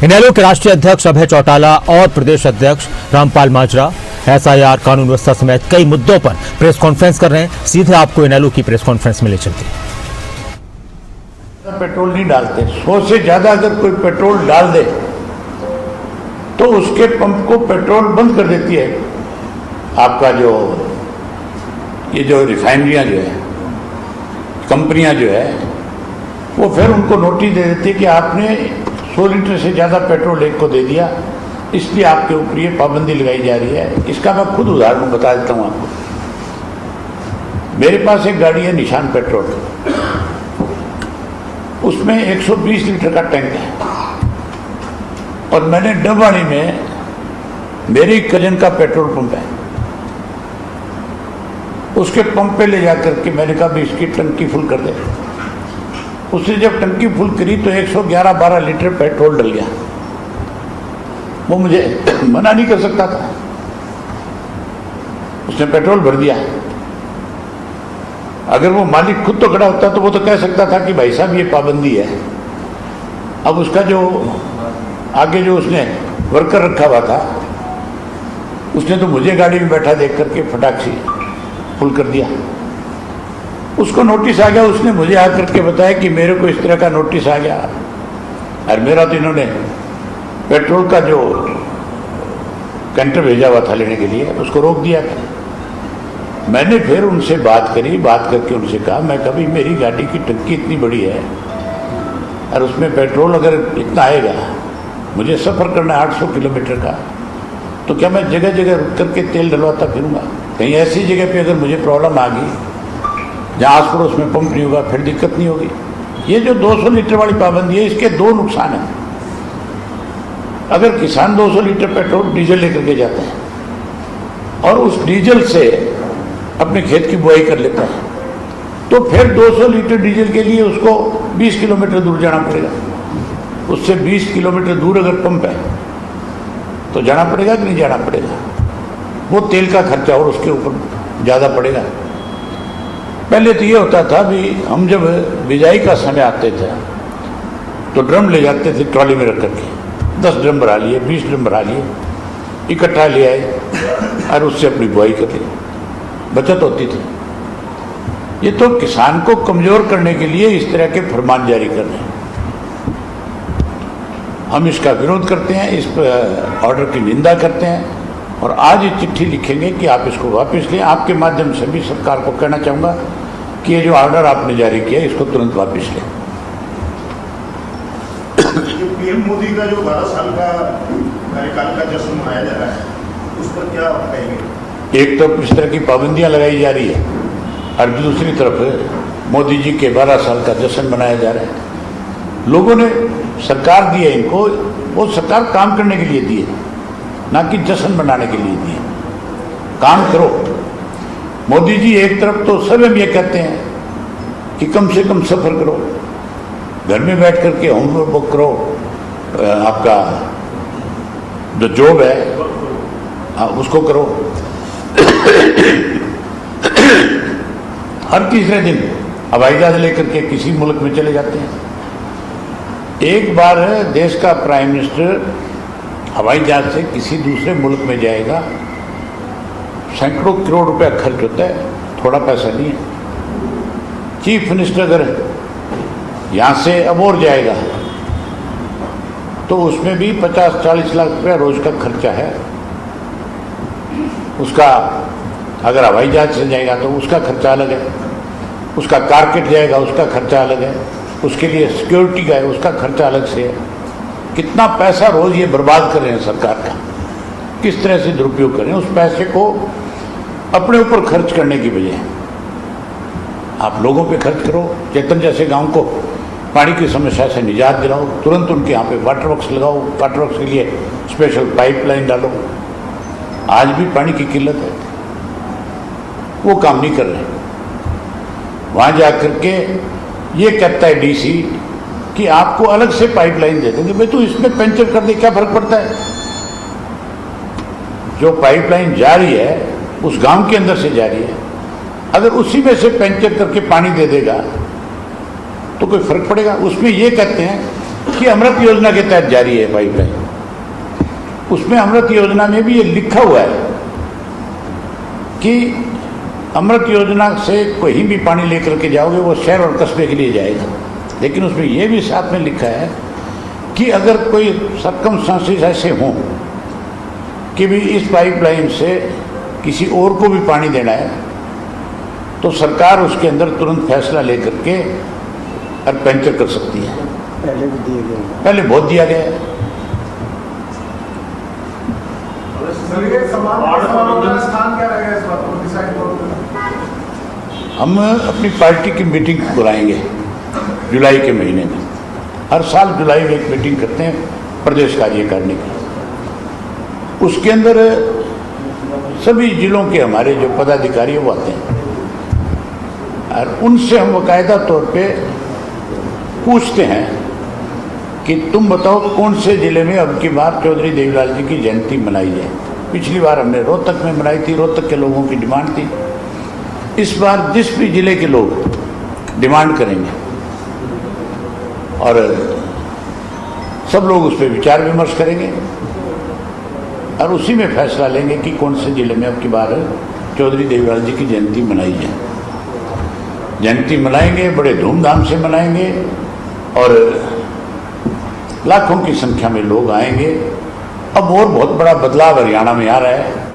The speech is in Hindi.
इनेलो के राष्ट्रीय अध्यक्ष अभय चौटाला और प्रदेश अध्यक्ष रामपाल माजरा एसआईआर, कानून व्यवस्था समेत कई मुद्दों पर प्रेस कॉन्फ्रेंस कर रहे हैं। सीधे आपको इनेलो की प्रेस कॉन्फ्रेंस में ले चलते हैं। पेट्रोल नहीं डालते, 100 से ज्यादा अगर कोई पेट्रोल डाल दे तो उसके पंप को पेट्रोल बंद कर देती है। आपका जो रिफाइनरियां जो है, कंपनियां जो है, वो फिर उनको नोटिस दे देती है कि आपने 100 लीटर से ज्यादा पेट्रोल एक को दे दिया, इसलिए आपके ऊपर ये पाबंदी लगाई जा रही है। इसका मैं खुद उदाहरण बता देता हूं आपको। मेरे पास एक गाड़ी है निशान पेट्रोल, उसमें 120 लीटर का टैंक है और मैंने डबवाड़ी में मेरे कजन का पेट्रोल पंप है, उसके पंप पे ले जाकर के मैंने कहा भी इसकी टंकी फुल कर दे। उसने जब टंकी फुल करी तो 111-12 लीटर पेट्रोल डल गया। वो मुझे मना नहीं कर सकता था, उसने पेट्रोल भर दिया। अगर वो मालिक खुद तो खड़ा होता तो वो तो कह सकता था कि भाई साहब ये पाबंदी है। अब उसका जो आगे जो उसने वर्कर रखा हुआ था, उसने तो मुझे गाड़ी में बैठा देख करके फटाक से फुल कर दिया। उसको नोटिस आ गया, उसने मुझे आकर के बताया कि मेरे को इस तरह का नोटिस आ गया। और मेरा तो इन्होंने पेट्रोल का जो कैंटर भेजा हुआ था लेने के लिए, उसको रोक दिया था। मैंने फिर उनसे बात करी, बात करके उनसे कहा, मैं कभी मेरी गाड़ी की टंकी इतनी बड़ी है और उसमें पेट्रोल अगर इतना आएगा, मुझे सफ़र करना है 800 किलोमीटर का, तो क्या मैं जगह जगह रुक करके तेल डलवाता फिरूंगा? कहीं ऐसी जगह पे अगर मुझे प्रॉब्लम आ गई जहाँ आस पड़ोस में पंप नहीं होगा, फिर दिक्कत नहीं होगी। ये जो 200 लीटर वाली पाबंदी है, इसके दो नुकसान हैं। अगर किसान 200 लीटर पेट्रोल डीजल लेकर के जाता है और उस डीजल से अपने खेत की बुआई कर लेता है, तो फिर 200 लीटर डीजल के लिए उसको 20 किलोमीटर दूर जाना पड़ेगा। उससे 20 किलोमीटर दूर अगर पंप है तो जाना पड़ेगा कि नहीं जाना पड़ेगा? वो तेल का खर्चा और उसके ऊपर ज़्यादा पड़ेगा। पहले तो ये होता था भी हम जब बिजाई का समय आते थे तो ड्रम ले जाते थे ट्रॉली में रख करके, 10 ड्रम भरा लिए, 20 ड्रम भरा लिए, इकट्ठा ले आए और उससे अपनी बुआई कर ली, बचत होती थी। ये तो किसान को कमजोर करने के लिए इस तरह के फरमान जारी कर रहे हैं। हम इसका विरोध करते हैं, इस ऑर्डर की निंदा करते हैं और आज ये चिट्ठी लिखेंगे कि आप इसको वापस लें। आपके माध्यम से भी सरकार को कहना चाहूँगा कि ये जो ऑर्डर आपने जारी किया इसको तुरंत वापस लें। पीएम मोदी का जो 12 साल का कार्यकाल का जश्न मनाया जा रहा है, उस पर क्या कहेंगे? एक तरफ इस तरह की पाबंदियां लगाई जा रही है और दूसरी तरफ मोदी जी के 12 साल का जश्न मनाया जा रहा है। लोगों ने सरकार दी है इनको, वो सरकार काम करने के लिए दी है, ना कि जश्न मनाने के लिए दी है। काम करो। मोदी जी एक तरफ तो सब हम ये कहते हैं कि कम से कम सफर करो, घर में बैठ करके होमवर्क बुक करो, आपका जो जॉब है उसको करो। हर तीसरे दिन हवाई जहाज लेकर के किसी मुल्क में चले जाते हैं। एक बार देश का प्राइम मिनिस्टर हवाई जहाज से किसी दूसरे मुल्क में जाएगा, सैकड़ों करोड़ रुपया खर्च होता है, थोड़ा पैसा नहीं है। चीफ मिनिस्टर अगर यहाँ से अब और जाएगा तो उसमें भी 50-40 लाख रुपया रोज का खर्चा है उसका। अगर हवाई जहाज से जाएगा तो उसका खर्चा अलग है, उसका कारकेट जाएगा उसका खर्चा अलग है, उसके लिए सिक्योरिटी का है उसका खर्चा अलग से है। कितना पैसा रोज ये बर्बाद कर रहे हैं सरकार का, किस तरह से दुरुपयोग कर रहे हैं। उस पैसे को अपने ऊपर खर्च करने की बजाय आप लोगों पे खर्च करो। चेतन जैसे गांव को पानी की समस्या से निजात दिलाओ, तुरंत उनके यहाँ पे वाटर वर्क्स लगाओ, वाटर वर्क्स के लिए स्पेशल पाइपलाइन डालो। आज भी पानी की किल्लत है, वो काम नहीं कर रहे। वहाँ जा करके ये कहता है डीसी कि आपको अलग से पाइपलाइन दे देंगे। भाई तू इसमें पंचर कर दे, क्या फर्क पड़ता है? जो पाइपलाइन जा रही है उस गांव के अंदर से जा रही है, अगर उसी में से पंचर करके पानी दे देगा तो कोई फर्क पड़ेगा? उसमें ये कहते हैं कि अमृत योजना के तहत जारी है पाइपलाइन, उसमें अमृत योजना में भी ये लिखा हुआ है कि अमृत योजना से कहीं भी पानी लेकर के जाओगे वो शहर और कस्बे के लिए जाएगा। लेकिन उसमें ये भी साथ में लिखा है कि अगर कोई सर्कमस्टांसेस ऐसे हों कि भी इस पाइपलाइन से किसी और को भी पानी देना है तो सरकार उसके अंदर तुरंत फैसला लेकर के और पंचर कर सकती है। पहले भी दिए गए, पहले बहुत दिया गया है। सर ये समारोह का स्थान क्या रहेगा इस बात को डिसाइड करोगे? हम अपनी पार्टी की मीटिंग बुलाएंगे जुलाई के महीने में। हर साल जुलाई में एक मीटिंग करते हैं प्रदेश कार्यकारिणी की। उसके अंदर सभी जिलों के हमारे जो पदाधिकारी वो आते हैं और उनसे हम बाकायदा तौर पे पूछते हैं कि तुम बताओ कौन से जिले में अब की बार चौधरी देवीलाल जी की जयंती मनाई जाए। पिछली बार हमने रोहतक में मनाई थी, रोहतक के लोगों की डिमांड थी। इस बार जिस भी जिले के लोग डिमांड करेंगे और सब लोग उस पर विचार विमर्श करेंगे और उसी में फैसला लेंगे कि कौन से जिले में अब की बार चौधरी देवीलाल जी की जयंती मनाई जाए। जयंती मनाएंगे, बड़े धूमधाम से मनाएंगे और लाखों की संख्या में लोग आएंगे। अब और बहुत बड़ा बदलाव हरियाणा में आ रहा है।